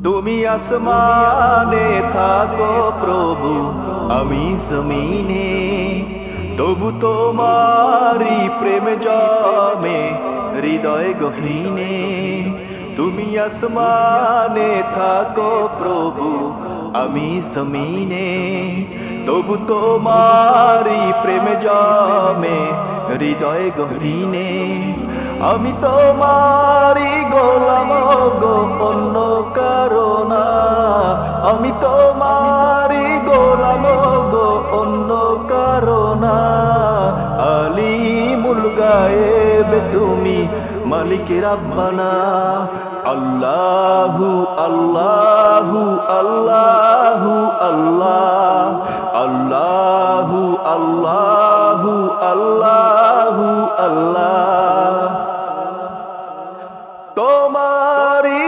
তুমি আসমানে থাকো প্রভু, আমি জমিনে, তবু তোমারি প্রেম জমে হৃদয় গহীনে। তুমি আসমানে থাকো প্রভু, আমি জমিনে, তবু তোমারি প্রেম জমে হৃদয় গহীনে। আমি তোমারি গোলাম গো, অন্য কারো না। আমি তোমারি গোলাম গো, অন্য কারো না। আলিমুল গায়েব তুমি, মালিক রাব্বানা। আল্লাহু আল্লাহু আল্লাহু আল্লাহ, আল্লাহু আল্লাহু আল্লাহু আল্লাহ।